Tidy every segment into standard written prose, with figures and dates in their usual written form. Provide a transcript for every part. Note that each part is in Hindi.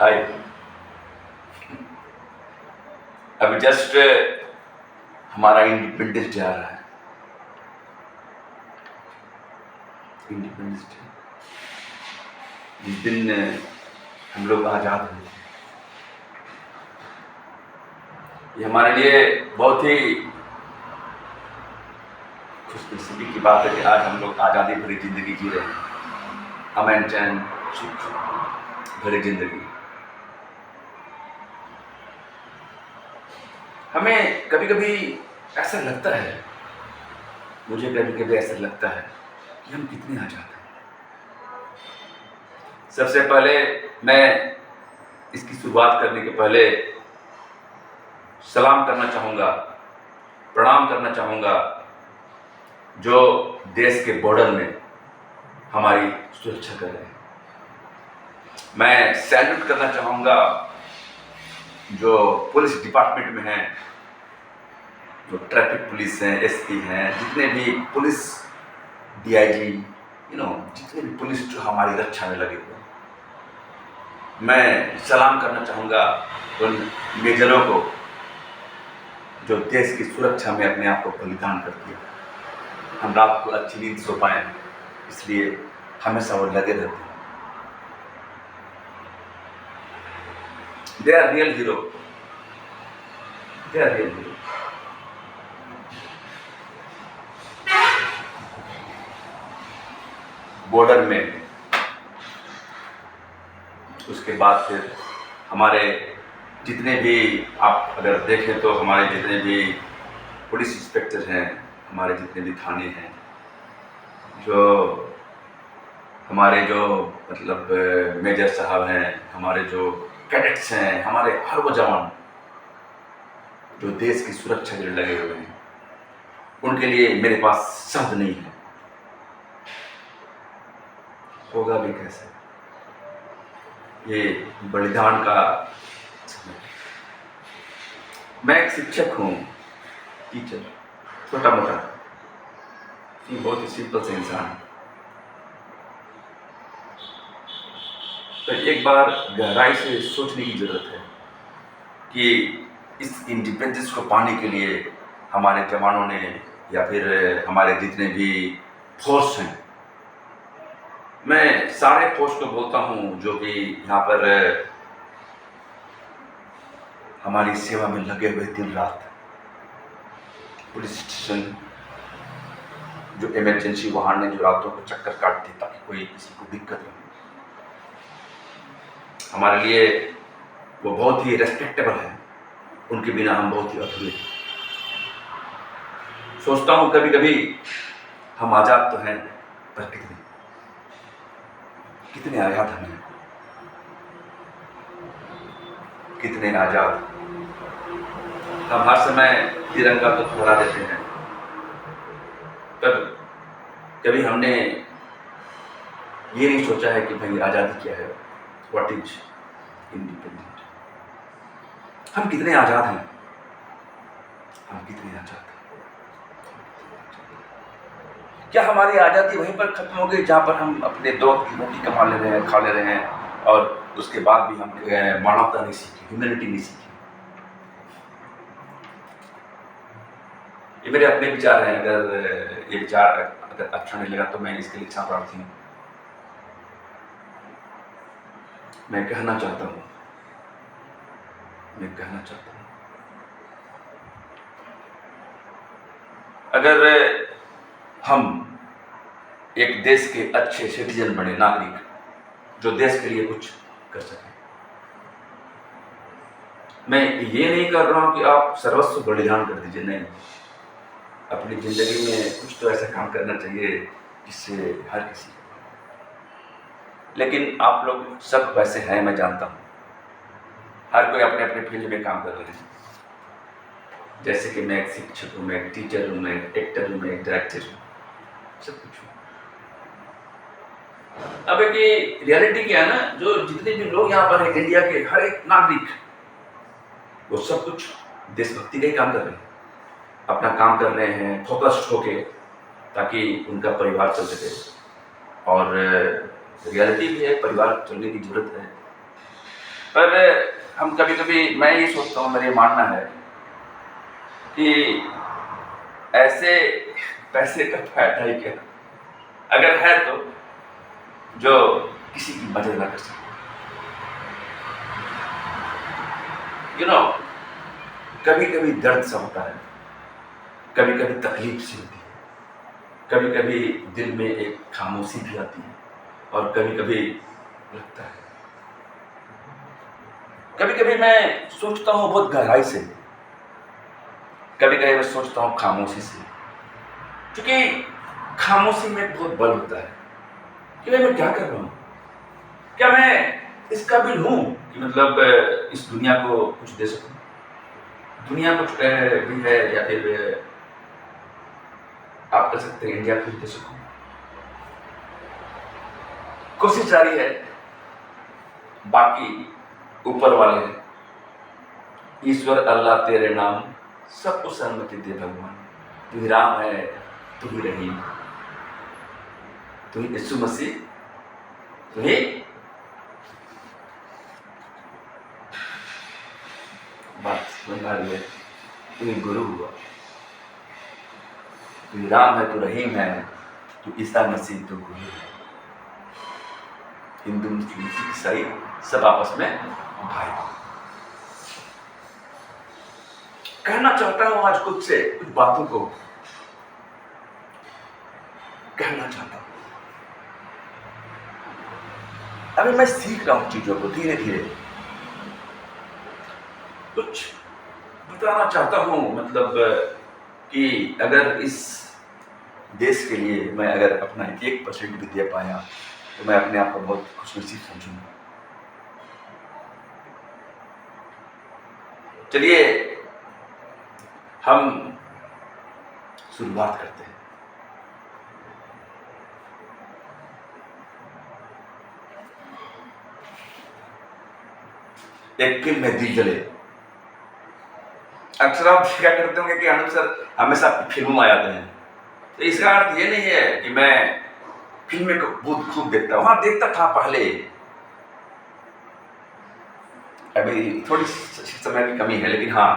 हाय। अभी जस्ट हमारा इंडिपेंडेंस डे आ रहा है। इंडिपेंडेंस डे जिस दिन हम लोग आज़ाद हुए थे, ये हमारे लिए बहुत ही खुशनसीबी की बात है कि आज हम लोग आज़ादी भरी जिंदगी जी रहे हैं। अमन चैन सुख भरी जिंदगी। हमें कभी कभी ऐसा लगता है, मुझे कभी कभी ऐसा लगता है कि हम कितने आज़ाद हैं। सबसे पहले मैं इसकी शुरुआत करने के पहले सलाम करना चाहूँगा, प्रणाम करना चाहूँगा जो देश के बॉर्डर में हमारी सुरक्षा कर रहे हैं। मैं सैल्यूट करना चाहूँगा जो पुलिस डिपार्टमेंट में हैं, जो ट्रैफिक पुलिस हैं, एसपी हैं, जितने भी पुलिस डीआईजी जितने भी पुलिस जो हमारी रक्षा में लगे हुए हैं। मैं सलाम करना चाहूँगा उन मेजरों को जो देश की सुरक्षा में अपने आप को बलिदान कर दिया। हम रात को अच्छी नींद सो पाएँ, इसलिए हमेशा वो लगे रहते हैं। They are real hero. They are real hero. Border में, उसके बाद फिर हमारे जितने भी आप अगर देखें तो हमारे जितने भी पुलिस इंस्पेक्टर हैं, हमारे जितने भी थाने हैं, जो हमारे जो मतलब मेजर साहब हैं, हमारे जो कैडेट्स हैं, हमारे हर वो जवान जो देश की सुरक्षा के लिए लगे हुए हैं, उनके लिए मेरे पास शब्द नहीं है। होगा भी कैसे, ये बलिदान का समय। मैं एक शिक्षक हूँ, टीचर, छोटा मोटा, बहुत ही सिंपल से इंसान। तो एक बार गहराई से सोचने की जरूरत है कि इस इंडिपेंडेंस को पाने के लिए हमारे जवानों ने या फिर हमारे जितने भी फोर्स हैं, मैं सारे फोर्स को बोलता हूँ जो कि यहाँ पर हमारी सेवा में लगे हुए दिन रात, पुलिस स्टेशन, जो इमरजेंसी वाहन ने जो रातों को चक्कर काटती ताकि कोई किसी को दिक्कत न हो, हमारे लिए वो बहुत ही रेस्पेक्टेबल है। उनके बिना हम बहुत ही अधूरे हैं। सोचता हूँ कभी कभी हम आज़ाद तो हैं, पर कितने आज़ाद हमें, कितने आज़ाद। हम हर समय तिरंगा तो फहरा देते हैं, पर कभी हमने ये नहीं सोचा है कि भाई आज़ादी क्या है, व्हाट इज इंडिपेंडेंट। हम कितने आज़ाद हैं, हम कितने आज़ाद हैं। क्या हमारी आज़ादी वहीं पर खत्म हो गई जहाँ पर हम अपने दो की रोटी कमा ले रहे हैं, खा ले रहे हैं, और उसके बाद भी हम मानवता नहीं सीखी, ह्यूमैनिटी नहीं सीखी। ये मेरे अपने विचार हैं। अगर ये विचार अगर अच्छा नहीं लगा तो मैं इसके लिए क्षमा प्रार्थी हूँ। मैं कहना चाहता हूँ अगर हम एक देश के अच्छे सिटीजन बने, नागरिक, जो देश के लिए कुछ कर सके। मैं ये नहीं कर रहा हूं कि आप सर्वस्व बलिदान कर दीजिए, नहीं। अपनी जिंदगी में कुछ तो ऐसा काम करना चाहिए जिससे हर किसी को। लेकिन आप लोग सब वैसे हैं, मैं जानता हूँ। हर कोई अपने अपने फील्ड में काम कर रहे हैं। जैसे कि मैं एक शिक्षक हूँ, मैं एक टीचर हूँ, मैं एक एक्टर हूँ, मैं एक डायरेक्टर हूँ, सब कुछ हूँ। अब एक रियलिटी क्या है ना, जो जितने भी लोग यहाँ पर हैं, इंडिया के हर एक नागरिक, वो सब कुछ देशभक्ति का ही काम कर रहे हैं, अपना काम कर रहे हैं फोकस्ड होके, ताकि उनका परिवार चल सके। और रियलिटी भी है, परिवार चलने की जरूरत है। पर हम कभी कभी, मैं ये सोचता हूँ, मेरा मानना है कि ऐसे पैसे का फायदा ही क्या, अगर है तो जो किसी की मदद ना कर सके। कभी कभी दर्द सा होता है, कभी कभी तकलीफ सी होती है, कभी कभी दिल में एक खामोशी भी आती है, और कभी कभी लगता है, कभी कभी मैं सोचता हूँ बहुत गहराई से, कभी कभी मैं सोचता हूँ खामोशी से, क्योंकि खामोशी में बहुत बल होता है कि मैं क्या कर रहा हूँ, क्या मैं इस काबिल हूँ कि मतलब इस दुनिया को कुछ दे सकूं, दुनिया कुछ भी है, या फिर आप कह सकते हैं इंडिया कुछ दे सकूं। कोशिश जारी है, बाकी ऊपर वाले हैं, ईश्वर अल्लाह तेरे नाम सबको सहमति दे भगवान, तू ही राम है, तू ही रहीम, तू ही यीशु मसीह, तू ही बात बना रही है, तू ही गुरु हुआ, तू ही राम है, तू रहीम है, तू ईसा मसीह, तू गुरु है। हिंदू मुस्लिम सिख ईसाई सब आपस में भाई। कहना चाहता हूं आज खुद से कुछ बातों को कहना चाहता हूं। अभी मैं सीख रहा हूं चीजों को धीरे धीरे, कुछ बताना चाहता हूं, मतलब कि अगर इस देश के लिए मैं अगर अपना 1% भी दे पाया तो मैं अपने आप को बहुत खुशनसीब समझूंगा। चलिए हम शुरुआत करते हैं। एक फिल्म है दिल जले। अक्सर आप क्या करते होंगे कि आनंद सर हमेशा फिल्मों में आ जाते हैं, तो इसका अर्थ ये नहीं है कि मैं फिल्में को बहुत खूब देखता हूँ। हाँ, देखता था पहले, अभी थोड़ी समय की कमी है, लेकिन हाँ,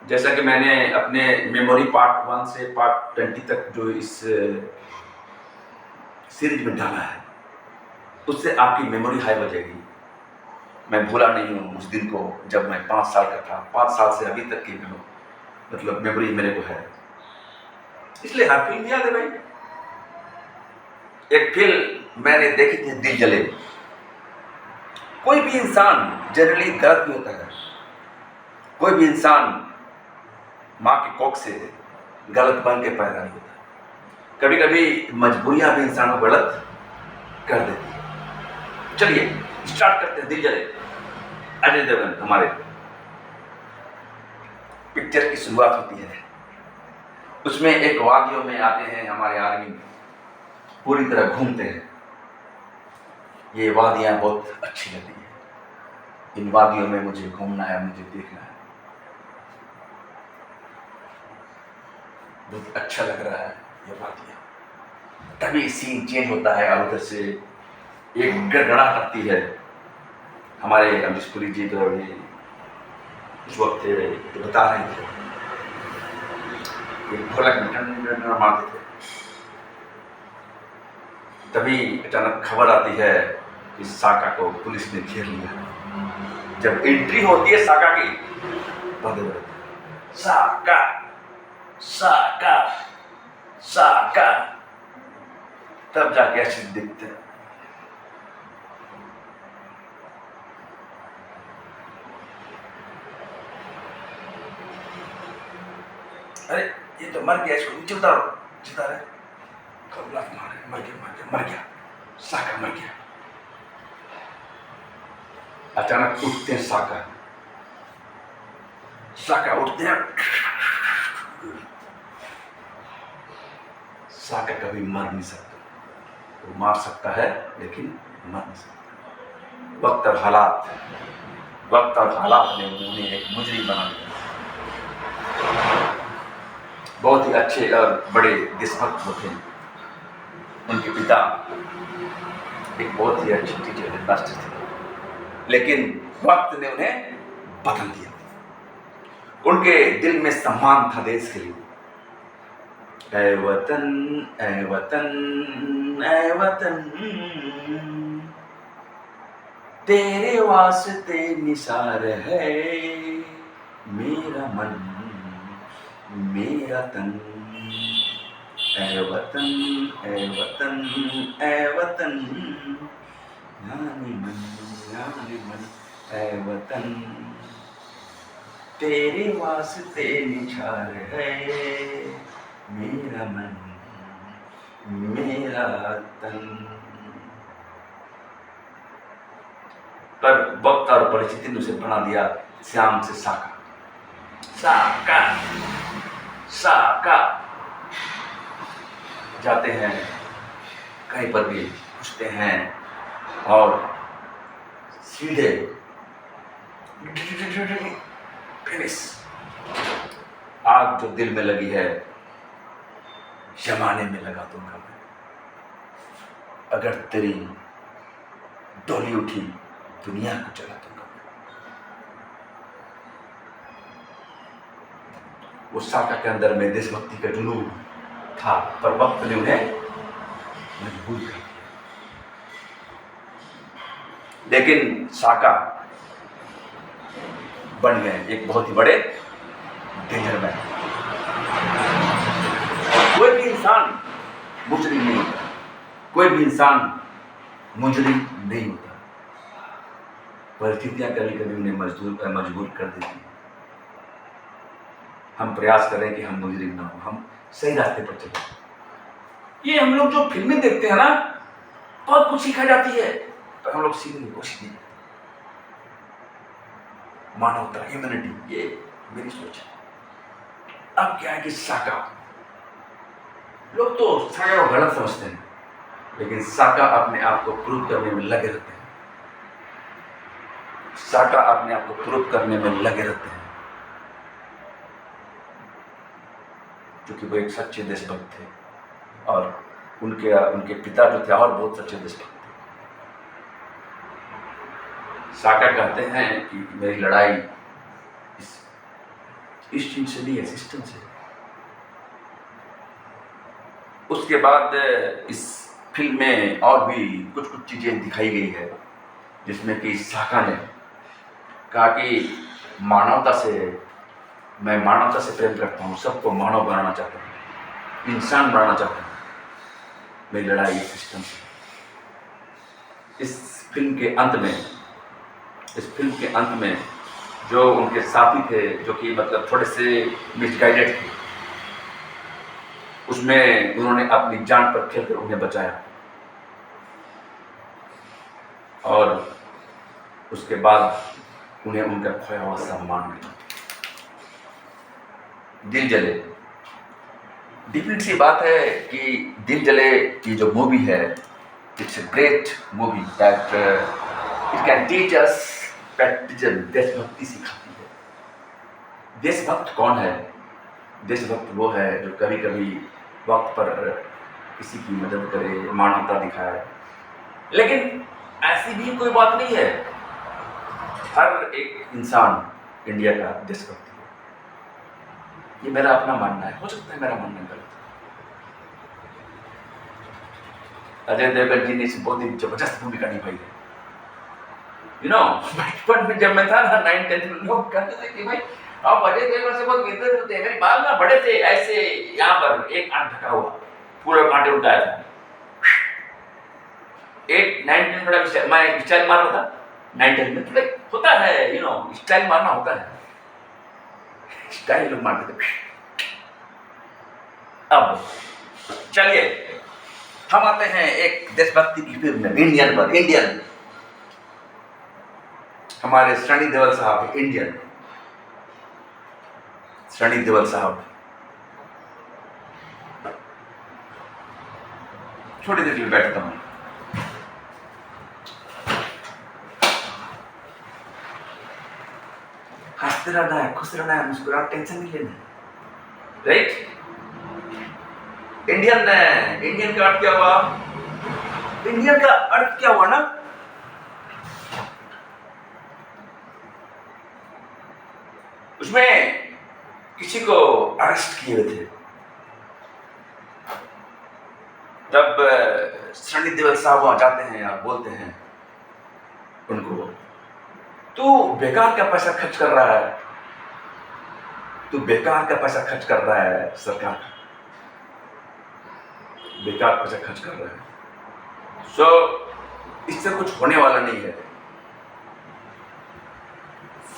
जैसा कि मैंने अपने मेमोरी पार्ट 1 से पार्ट 20 तक जो इस सीरीज में डाला है, उससे आपकी मेमोरी हाई हो जाएगी। मैं भूला नहीं हूँ उस दिन को जब मैं 5 साल का था। 5 साल से अभी तक की मतलब मेमोरी मेरे को है, इसलिए हर फिल्म याद है भाई। एक फिल्म मैंने देखी थी, दिल जले। कोई भी इंसान जनरली गलत भी होता है, कोई भी इंसान माँ की कोख से गलत बन के पैदा नहीं होता, कभी कभी मजबूरियां भी इंसान को गलत कर देती है। चलिए स्टार्ट करते हैं। दिल जले, अजय देवगन हमारे पिक्चर की शुरुआत होती है। उसमें एक वादियों में आते हैं हमारे आदमी, पूरी तरह घूमते हैं। ये वादियां बहुत अच्छी लगती हैं, इन वादियों में मुझे घूमना है, मुझे देखना है, बहुत अच्छा लग रहा है ये वादियां। तभी सीन चेंज होता है और उधर से एक गड़गड़ाहट आती है। हमारे अमरीश पुरी जी तो अभी उस वक्त तो बता रहे थे, एक ढोलक में मारते थे। तभी अचानक खबर आती है कि साका को पुलिस ने घेर लिया। जब एंट्री होती है साका की, साका साका साका, तब जाके ऐसे दिखते हैं। अरे ये तो मर गया, इसको नीचे उतारो, जिता रहे मर गया, साका मर गया। अचानक उठते हैं साका उठते हैं। साका कभी मर नहीं सकता, वो मार सकता है लेकिन मर नहीं सकता। वक्त और हालात ने उन्हें एक मुजरिम बना दिया। बहुत ही अच्छे और बड़े देशभक्त होते हैं। उनके पिता एक बहुत ही अच्छे टीचर, हेडमास्टर थे। लेकिन वक्त ने उन्हें बदल दिया। उनके दिल में सम्मान था देश के लिए। ऐ वतन, ऐ वतन, ऐ वतन, तेरे वास्ते निसार है मेरा मन, मेरा तन। ऐ वतन, ऐ वतन, ऐ वतन, यानी मन, यानी मन, ऐ वतन, तेरे वास्ते निछार है मेरा मन, मेरा तन। पर वक्त और परिस्थिति ने उसे बना दिया श्याम से साका। साका, साका। जाते हैं कहीं पर भी पूछते हैं और सीधे फिनिश। आग जो दिल में लगी है जमाने में लगा दूंगा मैं, अगर तेरी डोली उठी दुनिया को जला दूंगा। वो साका के अंदर में देशभक्ति का जुनून था, पर वक्त ने उन्हें मजबूर कर दिया। लेकिन साका बन गए एक बहुत ही बड़े डेंजर मैन। कोई भी इंसान मुजरिम नहीं होता, कोई भी इंसान मुजरिम नहीं होता। परिस्थितियां कभी कभी उन्हें मजबूर कर देती हैं। हम प्रयास करें कि हम मुजरिम ना हो, हम सही रास्ते पर चलें। ये हम लोग जो फिल्में देखते हैं ना, बहुत कुछ सीखा जाती है, पर हम लोग सीखने की कोशिश नहीं करते। मानवता, ह्यूमैनिटी, ये मेरी सोच है। अब क्या है कि साका, लोग तो साका को गलत समझते हैं, लेकिन साका अपने आप को प्रूव करने में लगे रहते हैं। साका अपने आप को प्रूव करने में लगे रहते हैं, क्योंकि वो एक सच्चे देशभक्त थे और उनके पिता जो थे और बहुत सच्चे देशभक्त थे। साका कहते हैं कि मेरी लड़ाई इस चीज से नहीं है, सिस्टम से। उसके बाद इस फिल्म में और भी कुछ चीजें दिखाई गई है, जिसमें कि साका ने कहा कि मैं मानवता से प्रेम करता हूँ, सबको मानव बनाना चाहता हूँ, इंसान बनाना चाहता हूँ। मेरी लड़ाई सिस्टम से। इस फिल्म के अंत में जो उनके साथी थे, जो कि मतलब थोड़े से मिसगाइडेड थे, उसमें उन्होंने अपनी जान पर खेलकर उन्हें बचाया। और उसके बाद उन्हें उनका खोया हुआ सम्मान मिला। दिल जले, डिफरेंट सी बात है कि दिल जले की जो मूवी है, it's a great movie that it can teach us patriotism, देशभक्ति सिखाती है। देशभक्त कौन है? देशभक्त वो है जो कभी कभी वक्त पर किसी की मदद करे, मानवता दिखाए। लेकिन ऐसी भी कोई बात नहीं है, हर एक इंसान इंडिया का देशभक्त है। ये मेरा अपना मानना है, हो सकता है मेरा मानना गलत है। अजय देवगन जी ने इस बहुत ही जबरदस्त भूमिका निभाई है। बचपन में जब मैं था ना 9th-10th में, लोग कहते थे कि भाई आप अजय देवगन से बहुत मिलते थे। मेरे बाल ना बड़े थे ऐसे, यहाँ पर एक आंख ढका हुआ, पूरा कांटे उठाया था। 8-9 थोड़ा मैं स्टाइल मार रहा था। 9-10 में थोड़ा होता है, स्टाइल मारना होता है, स्टाइल लोग मारते थे। अब चलिए हम आते हैं एक देशभक्ति की फिल्म में, इंडियन। हमारे सनी देओल साहब, इंडियन सनी देओल साहब। थोड़ी देर के लिए बैठता हूं। हंसते रहना है, खुश रहना है, मुस्कुराहट, टेंशन नहीं लेना, राइट? इंडियन का अर्थ क्या हुआ? इंडियन का अर्थ क्या हुआ ना? उसमें किसी को अरेस्ट किए हुए थे। जब सनी देओल साहब वहां जाते हैं और बोलते हैं उनको, तू बेकार का पैसा खर्च कर रहा है, तू बेकार का पैसा खर्च कर रहा है, सरकार का बेकार पैसा खर्च कर रहा है, इससे कुछ होने वाला नहीं है।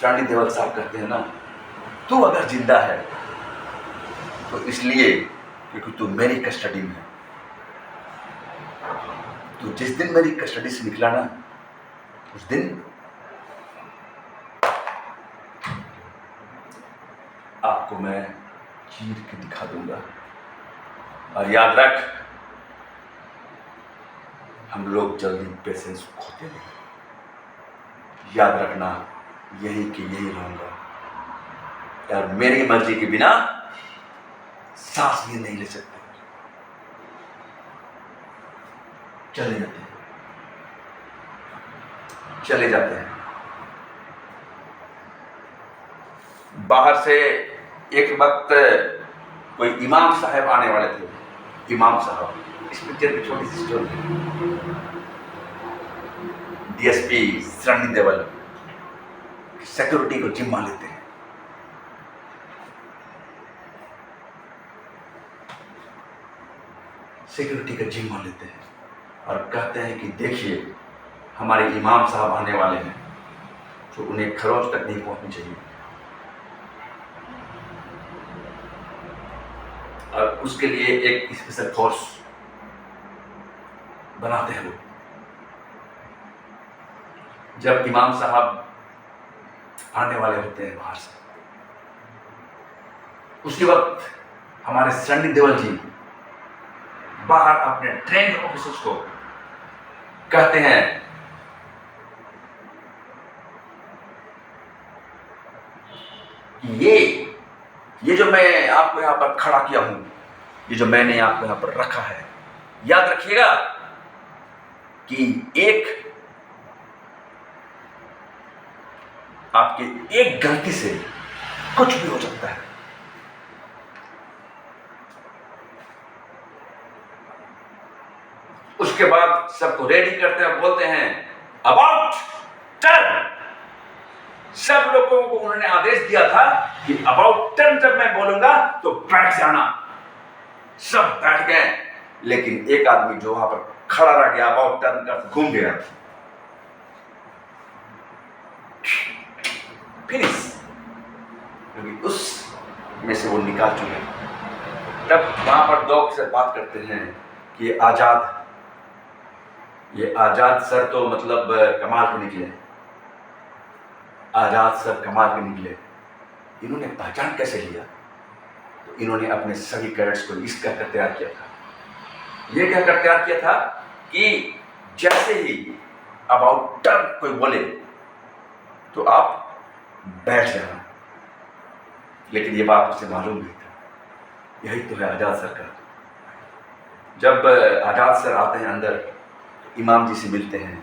सनी देओल साहब कहते हैं ना, तू अगर जिंदा है तो इसलिए क्योंकि तू मेरी कस्टडी में है। तू जिस दिन मेरी कस्टडी से निकला ना, उस दिन आपको मैं चीर के दिखा दूंगा। और याद रख, हम लोग जल्दी पेशेंस खोते नहीं। याद रखना, यही कि यही रहूंगा यार, मेरी मर्जी के बिना सांस भी नहीं ले सकते। चले जाते हैं, चले जाते हैं। बाहर से एक वक्त कोई इमाम साहब आने वाले थे। इमाम साहब, इस पिक्चर की छोटी सी story. DSP Sunny Deol security को जिम्मा लेते हैं। सिक्योरिटी का जिम्मा लेते हैं और कहते हैं कि देखिए, हमारे इमाम साहब आने वाले हैं, तो उन्हें खरोंच तक नहीं पहुंचनी चाहिए। और उसके लिए एक स्पेशल फोर्स बनाते हैं वो। जब इमाम साहब आने वाले होते हैं बाहर से, उसी वक्त हमारे सनी देओल जी बाहर अपने ट्रेंड ऑफिसर्स को कहते हैं कि ये जो मैं आपको यहां पर खड़ा किया हूं, ये जो मैंने आपको यहां पर रखा है, याद रखिएगा कि आपके एक गलती से कुछ भी हो सकता है। उसके बाद सबको रेडी करते हैं, बोलते हैं अबाउट टर्न। सब लोगों को उन्होंने आदेश दिया था कि अबाउट टर्न जब मैं बोलूंगा तो बैठ जाना। सब बैठ गए, लेकिन एक आदमी जो वहां पर खड़ा रह गया, अबाउट टर्न का घूम गया। फिनिश, क्योंकि उस में से वो निकाल चुके। तब वहां पर दो से बात करते हैं कि ये आजाद सर तो मतलब कमाल के निकले, आजाद सर कमाल के निकले। इन्होंने पहचान कैसे लिया? तो इन्होंने अपने सभी कैडेट्स को लिस्ट कर तैयार किया था। ये क्या कर तैयार किया था कि जैसे ही अबाउट टर्न कोई बोले तो आप बैठ जाना। लेकिन ये बात उसे मालूम नहीं था। यही तो है आजाद सर का। जब आजाद सर आते हैं अंदर, तो इमाम जी से मिलते हैं,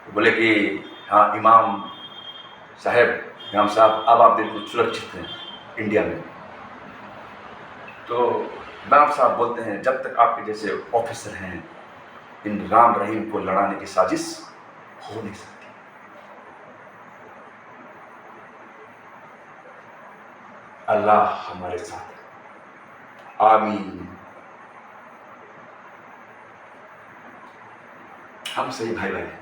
तो बोले कि हाँ इमाम साहब, अब आप बिल्कुल सुरक्षित हैं इंडिया में। तो इमाम साहब बोलते हैं, जब तक आपके जैसे ऑफिसर हैं, इन राम रहीम को लड़ाने की साजिश हो नहीं सकती। अल्लाह हमारे साथ है, आमीन। हम सही भाई हैं।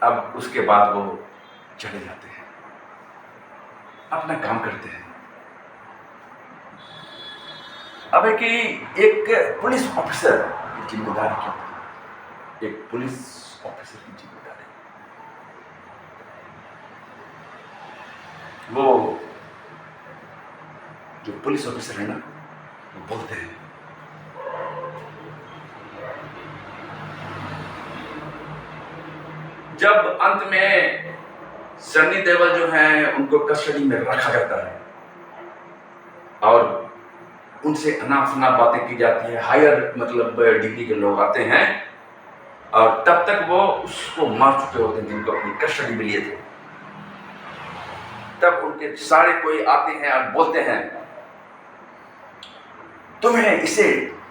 अब उसके बाद वो चले जाते हैं, अपना काम करते हैं। अब है कि एक पुलिस ऑफिसर की जिम्मेदारी क्या है? एक पुलिस ऑफिसर की जिम्मेदारी, वो जो पुलिस ऑफिसर है ना, वो बोलते हैं जब अंत में सनी देओल जो हैं उनको कस्टडी में रखा जाता है और उनसे अनाप शनाप बातें की जाती है, हायर मतलब डिग्री के लोग आते हैं, और तब तक वो उसको मार चुके होते हैं जिनको अपनी कस्टडी में लिए थे। तब उनके सारे कोई आते हैं और बोलते हैं तुम्हें इसे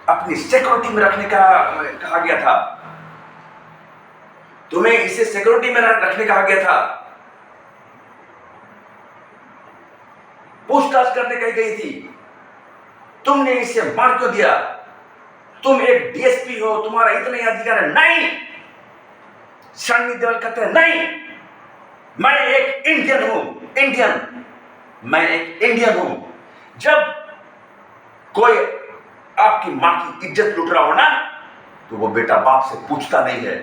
अपनी सिक्योरिटी में रखने का कहा गया था, तुम्हें इसे सिक्योरिटी में रखने कहा गया था, पूछताछ करने कही गई थी, तुमने इसे मार क्यों दिया? तुम एक डीएसपी हो, तुम्हारा इतना ही अधिकार है। नहीं, सन्नी देओल कहते हैं नहीं, मैं एक इंडियन हूं, मैं एक इंडियन हूं। जब कोई आपकी मां की इज्जत लूट रहा हो ना, तो वो बेटा बाप से पूछता नहीं है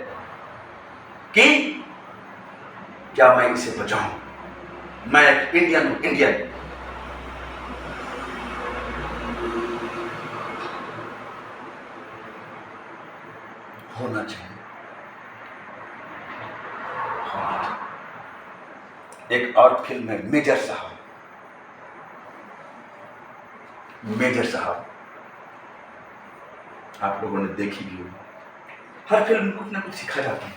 कि क्या मैं इसे बचाऊं। मैं एक इंडियन हूं, इंडियन। होना चाहिए। एक और फिल्म है मेजर साहब। मेजर साहब आप लोगों ने देखी भी होगी। हर फिल्म में कुछ ना कुछ सिखा जाता है।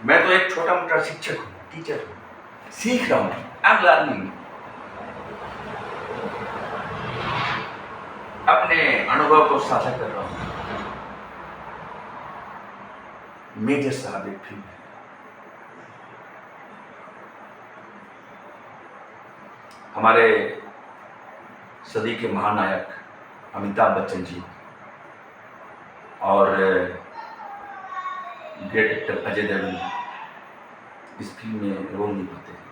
मैं तो एक छोटा मोटा शिक्षक हूँ, टीचर हूँ, सीख रहा हूँ, आई एम लर्निंग। अपने अनुभव को साझा कर रहा हूँ। मेजर साहब एक फिल्म है। हमारे सदी के महानायक अमिताभ बच्चन जी और ग्रेट एक्टर अजय देवगन इस फिल्म में रोल निभाते हैं।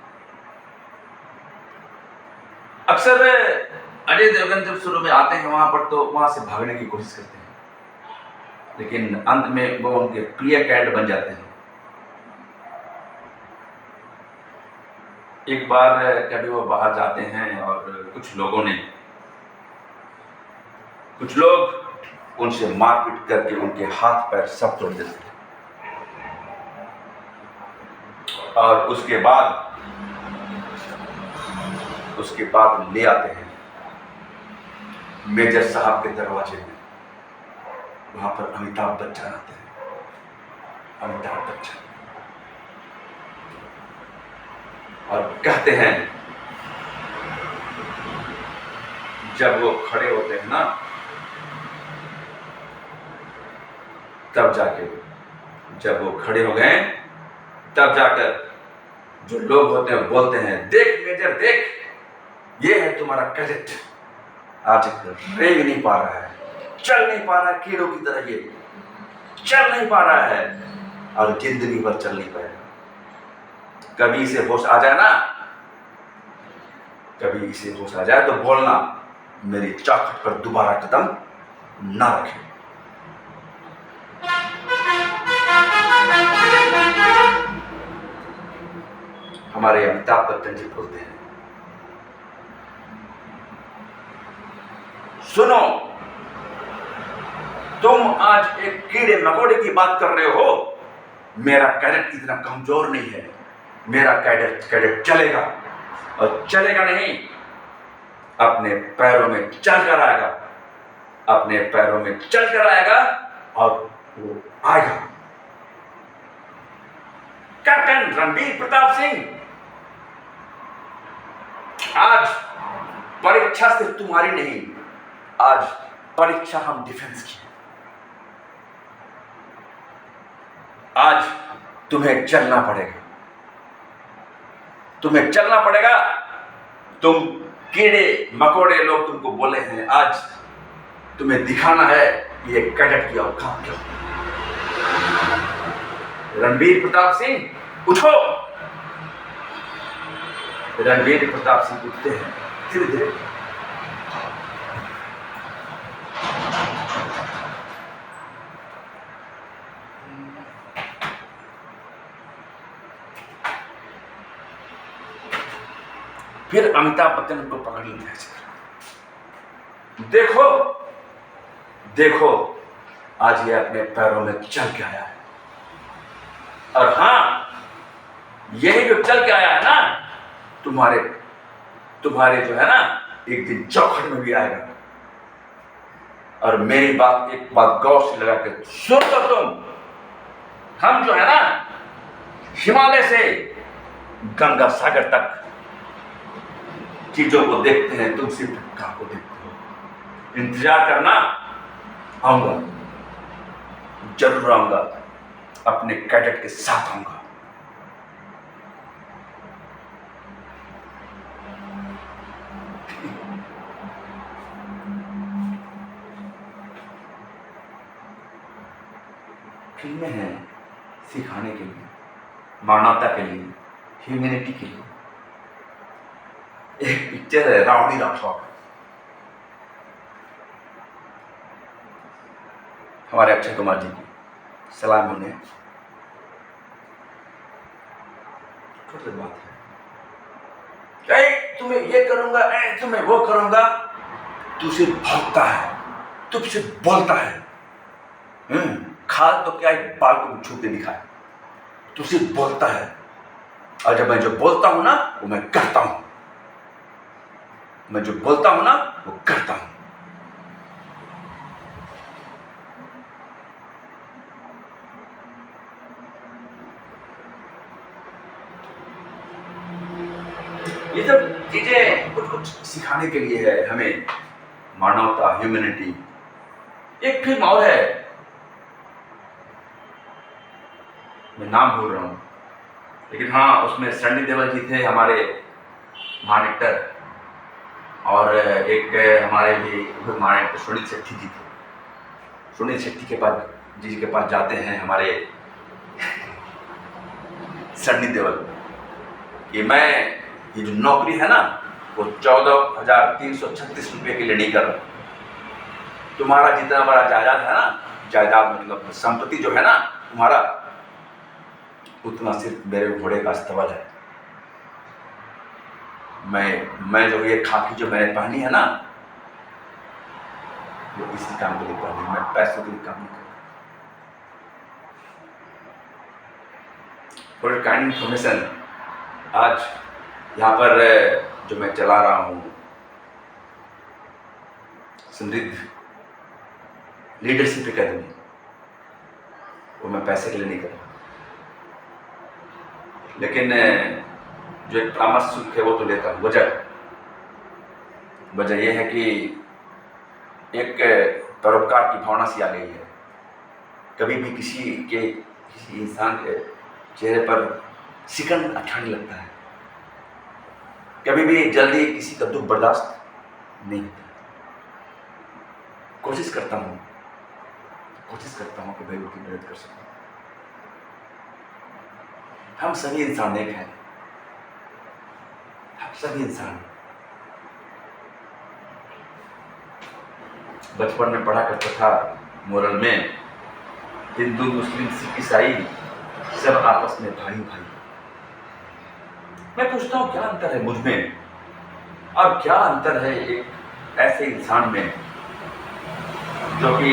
अक्सर अजय देवगन जब शुरू में आते हैं वहां पर तो वहां से भागने की कोशिश करते हैं, लेकिन अंत में वो उनके प्रिय कैरेक्टर बन जाते हैं। एक बार कभी वो बाहर जाते हैं और कुछ लोग उनसे मारपीट करके उनके हाथ पैर सब तोड़ देते हैं। और उसके बाद ले आते हैं मेजर साहब के दरवाजे में। वहां पर अमिताभ बच्चन आते हैं। अमिताभ बच्चन और कहते हैं, जब वो खड़े होते हैं ना, तब जब वो खड़े हो गए तब जाकर जो लोग होते हैं बोलते हैं, देख मेजर देख, ये है तुम्हारा कैडेट, आज रेंग नहीं पा रहा है, चल नहीं पा रहा है, कीड़ों की तरह ये चल नहीं पा रहा है और जिंदगी भर चल नहीं पाएगा। कभी इसे होश आ जाए तो बोलना, मेरी चौखट पर दोबारा कदम ना रखे। हमारे अमिताभ बच्चन जी बोलते हैं, सुनो, तुम आज एक कीड़े मकोड़े की बात कर रहे हो। मेरा कैडेट इतना कमजोर नहीं है। मेरा कैडेट चलेगा, और चलेगा नहीं, अपने पैरों में चल कर आएगा, और वो आएगा। कैप्टन रणबीर प्रताप सिंह, आज परीक्षा सिर्फ तुम्हारी नहीं, आज परीक्षा हम डिफेंस की। आज तुम्हें चलना पड़ेगा। तुम कीड़े मकोड़े लोग तुमको बोले हैं, आज तुम्हें दिखाना है ये कैडेट की औकात क्या। रणबीर प्रताप सिंह उठो। रणबीर प्रताप सिंह उठते हैं धीरे धीरे। फिर अमिताभ बच्चन उनको पकड़ लेते हैं। देखो आज ये अपने पैरों में चल के आया है, और हाँ, यही जो चल के आया है ना, तुम्हारे जो है ना, एक दिन चौखट में भी आएगा। और मेरी बात एक बात गौर से लगा के सुन लो तुम, हम जो है ना, हिमालय से गंगा सागर तक चीजों को देखते हैं, तुम सिर्फ घाव को देखते हो। इंतजार करना, आऊंगा, जरूर आऊंगा, अपने कैडेट के साथ आऊंगा। फिल्में हैं सिखाने के लिए, मानवता के लिए, ह्यूमैनिटी के लिए। एक पिक्चर है रावड़ी राठौर, हमारे अक्षय कुमार जी की, सलाम उन्हें। छोटी बात है, तुम्हें ये करूंगा, तुम्हें वो करूंगा। तू सिर्फ भागता है, तू सिर्फ बोलता है। खाल तो क्या एक बाल को छू के दिखाए, तू सिर्फ बोलता है। और जब मैं जो बोलता हूं ना, वो मैं करता हूं। मैं जो बोलता हूं ना, वो करता हूं। ये सब चीजें कुछ कुछ सिखाने के लिए है हमें, मानवता, ह्यूमैनिटी। एक फिल्म और है, मैं नाम भूल रहा हूं, लेकिन हाँ, उसमें सन्नी देओल जी थे, हमारे महान एक्टर। और एक हमारे भी महान एक्टर सुनील शेट्टी जी थे। सुनील शेट्टी के पास जी के पास जाते हैं हमारे सन्नी देओल कि मैं ये जो नौकरी है ना, वो 14,336 रुपये के लिए नहीं कर रहा। तुम्हारा जितना बड़ा जायदाद है ना, जायदाद मतलब संपत्ति जो है ना तुम्हारा, उतना सिर्फ मेरे घोड़े का अस्तबल है। मैं जो ये खाकी जो मैंने पहनी है ना, वो इसी काम के लिए पहनी, मैं पैसों के लिए काम नहीं कर रहा। फॉर काइंड इन्फॉर्मेशन, आज यहाँ पर जो मैं चला रहा हूँ, समृद्ध लीडरशिप एकेडमी, वो मैं पैसे के लिए नहीं कर रहा। लेकिन जो एक परामर्श शुल्क है वो तो लेता हूँ। वजह यह है कि एक परोपकार की भावना सी आ गई है। कभी भी किसी इंसान के चेहरे पर शिकन अच्छा नहीं लगता है, कभी भी जल्दी किसी का दुख बर्दाश्त नहीं होता। कोशिश करता हूँ कि भाई उनकी मदद कर सकूं। हम सभी इंसान एक हैं, हम सभी इंसान। बचपन में पढ़ा करता था मोरल में, हिंदू मुस्लिम सिख ईसाई सब आपस में भाई भाई। मैं पूछता हूँ क्या अंतर है मुझ में, और क्या अंतर है एक ऐसे इंसान में जो कि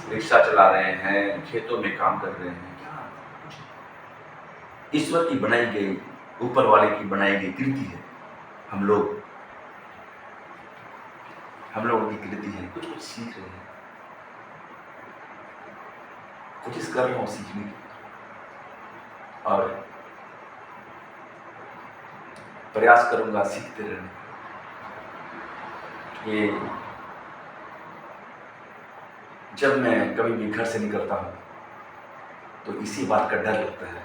रिक्शा चला रहे हैं, खेतों में काम कर रहे हैं। क्या ईश्वर की बनाई गई, ऊपर वाले की बनाई गई कृति है। हम लोगों की कृति है। कुछ सीख रहे हैं, कोशिश कर रहा हूँ सीखने की, और प्रयास करूंगा सीखते रहने का। ये जब मैं कभी भी घर से निकलता हूँ तो इसी बात का डर लगता है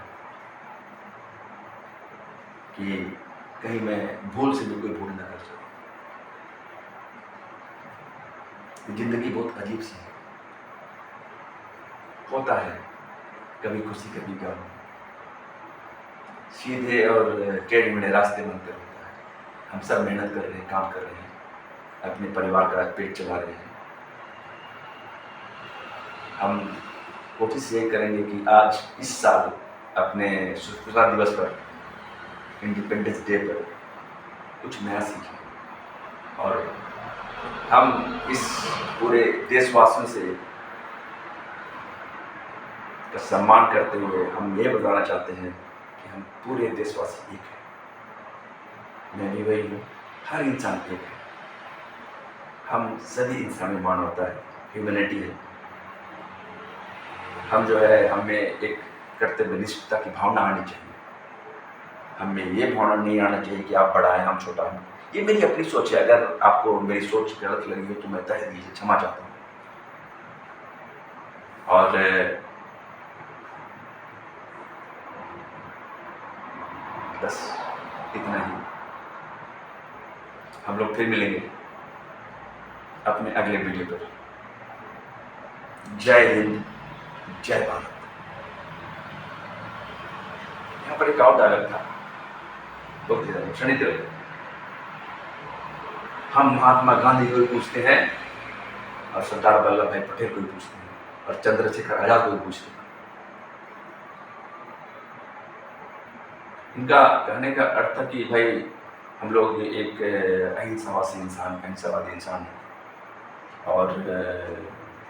कि कहीं मैं भूल से भी कोई भूल ना कर जाऊं। जिंदगी बहुत अजीब सी है, होता है कभी खुशी कभी गम, सीधे और टेढ़े मेढ़े रास्ते बनते रहता है। हम सब मेहनत कर रहे हैं, काम कर रहे हैं, अपने परिवार का पेट चला रहे हैं। हम कोशिश ये करेंगे कि आज इस साल अपने स्वतंत्रता दिवस पर, इंडिपेंडेंस डे पर कुछ नया सीखें। और हम इस पूरे देशवासियों से का सम्मान करते हुए हम ये बताना चाहते हैं कि हम पूरे देशवासी एक हैं। मैं भी वही हूँ, हर इंसान एक है। हम सभी इंसान में मानवता है, ह्यूमैनिटी है। हम जो है हमें एक कर्तव्यनिष्ठता की भावना आनी चाहिए। हमें ये भावना नहीं आना चाहिए कि आप बड़ा हैं हम छोटा हैं। ये मेरी अपनी सोच है, अगर आपको मेरी सोच गलत लगी हो तो मैं तहे दिल से क्षमा चाहता हूँ। और बस इतना ही। हम लोग फिर मिलेंगे अपने अगले वीडियो पर। जय हिंद, जय भारत। यहाँ पर एक और डायलॉग था, बोलते थे शनिदेव, हम महात्मा गांधी को भी पूछते हैं और सरदार वल्लभ भाई पटेल को भी पूछते हैं और चंद्रशेखर आजाद को भी पूछते हैं। इनका कहने का अर्थ था कि भाई हम लोग एक अहिंसावादी इंसान हैं और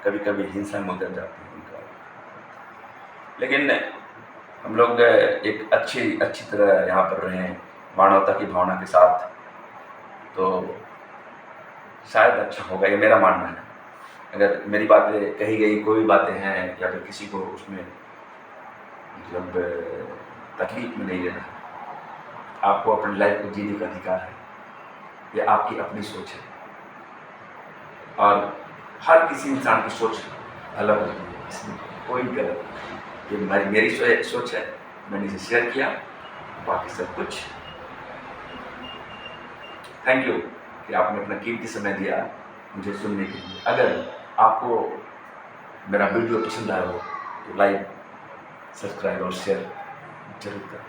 कभी कभी हिंसा में उतर जाते हैं उनका, लेकिन हम लोग एक अच्छी तरह यहाँ पर रहें मानवता की भावना के साथ, तो शायद अच्छा होगा, ये मेरा मानना है। अगर मेरी बातें कही गई कोई बातें हैं या फिर किसी को उसमें मतलब तकलीफ में नहीं लेना है, आपको अपनी लाइफ को जीने का अधिकार है, ये आपकी अपनी सोच है और हर किसी इंसान की सोच अलग होती है, इसमें कोई गलत नहीं। ये मेरी सोच है, मैंने इसे शेयर किया, बाकी सब कुछ थैंक यू कि आपने अपना कीमती समय दिया मुझे सुनने के लिए। अगर आपको मेरा वीडियो पसंद आया हो तो लाइक, सब्सक्राइब और शेयर जरूर करें।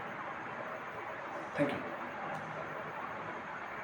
Thank you.